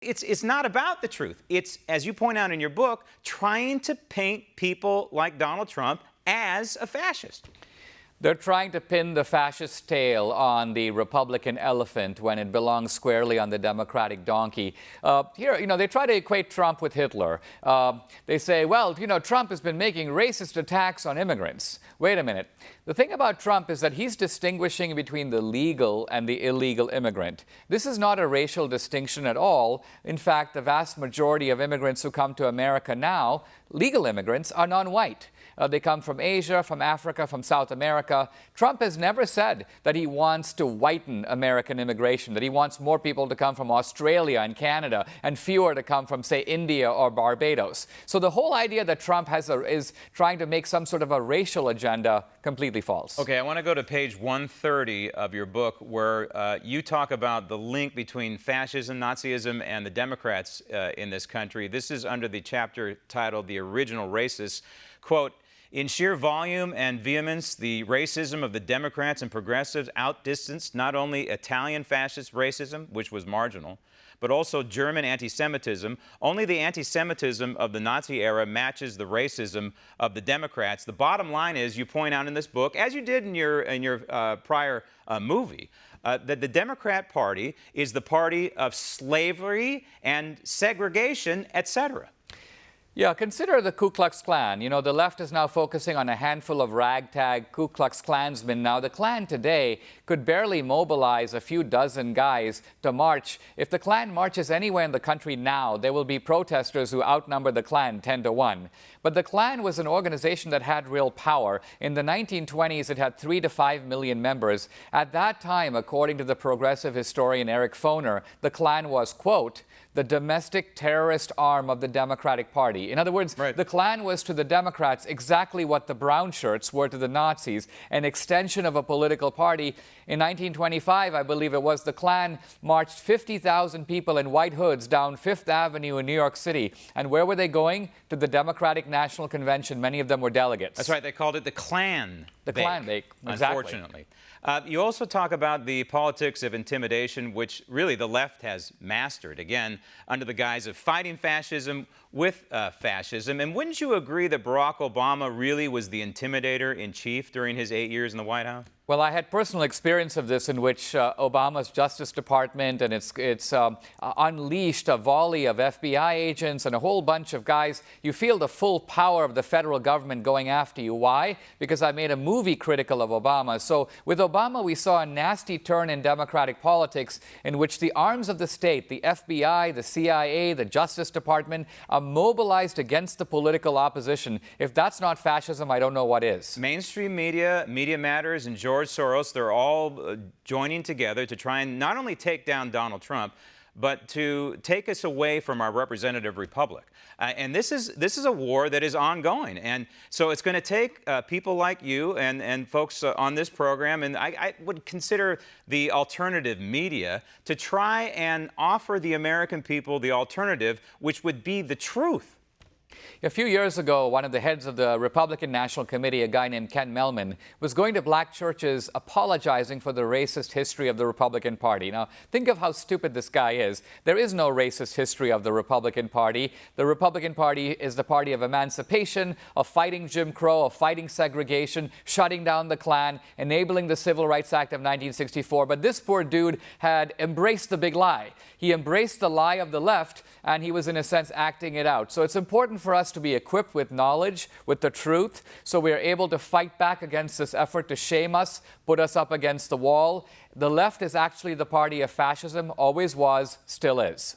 It's not about the truth. It's, as you point out in your book, trying to paint people like Donald Trump as a fascist. They're trying to pin the fascist tail on the Republican elephant when it belongs squarely on the Democratic donkey. They try to equate Trump with Hitler. They say, well, Trump has been making racist attacks on immigrants. Wait a minute. The thing about Trump is that he's distinguishing between the legal and the illegal immigrant. This is not a racial distinction at all. In fact, the vast majority of immigrants who come to America now, legal immigrants, are non-white. They come from Asia, from Africa, from South America. Trump has never said that he wants to whiten American immigration, that he wants more people to come from Australia and Canada and fewer to come from, say, India or Barbados. So the whole idea that Trump is trying to make some sort of a racial agenda, completely false. Okay, I want to go to page 130 of your book where you talk about the link between fascism, Nazism, and the Democrats in this country. This is under the chapter titled The Original Racists. Quote, in sheer volume and vehemence, the racism of the Democrats and progressives outdistanced not only Italian fascist racism, which was marginal, but also German anti-Semitism. Only the anti-Semitism of the Nazi era matches the racism of the Democrats. The bottom line is, you point out in this book, as you did in your prior movie, that the Democrat Party is the party of slavery and segregation, etc. Yeah, consider the Ku Klux Klan. The left is now focusing on a handful of ragtag Ku Klux Klansmen. Now, the Klan today could barely mobilize a few dozen guys to march. If the Klan marches anywhere in the country now, there will be protesters who outnumber the Klan 10-1. But the Klan was an organization that had real power. In the 1920s, it had 3 to 5 million members. At that time, according to the progressive historian Eric Foner, the Klan was, quote, the domestic terrorist arm of the Democratic Party. In other words, right. The Klan was to the Democrats exactly what the brown shirts were to the Nazis, an extension of a political party. In 1925, I believe it was, the Klan marched 50,000 people in white hoods down Fifth Avenue in New York City. And where were they going? To the Democratic National Convention. Many of them were delegates. That's right. They called it the Klan The Klan bake, exactly. Unfortunately. You also talk about the politics of intimidation, which really the left has mastered, again, under the guise of fighting fascism with fascism. And wouldn't you agree that Barack Obama really was the intimidator in chief during his 8 years in the White House? Well, I had personal experience of this in which Obama's Justice Department and it's unleashed a volley of FBI agents and a whole bunch of guys. You feel the full power of the federal government going after you. Why? Because I made a movie critical of Obama. So with Obama, we saw a nasty turn in Democratic politics in which the arms of the state, the FBI, the CIA, the Justice Department, are mobilized against the political opposition. If that's not fascism, I don't know what is. Mainstream media, Media Matters, and George Soros, they're all joining together to try and not only take down Donald Trump, but to take us away from our representative republic. And this is a war that is ongoing. And so it's going to take people like you and folks on this program, and I would consider the alternative media, to try and offer the American people the alternative, which would be the truth. A few years ago, one of the heads of the Republican National Committee, a guy named Ken Melman, was going to black churches apologizing for the racist history of the Republican Party. Now, think of how stupid this guy is. There is no racist history of the Republican Party. The Republican Party is the party of emancipation, of fighting Jim Crow, of fighting segregation, shutting down the Klan, enabling the Civil Rights Act of 1964. But this poor dude had embraced the big lie. He embraced the lie of the left, and he was, in a sense, acting it out. So it's important for us to be equipped with knowledge, with the truth, so we are able to fight back against this effort to shame us, put us up against the wall. The left is actually the party of fascism, always was, still is.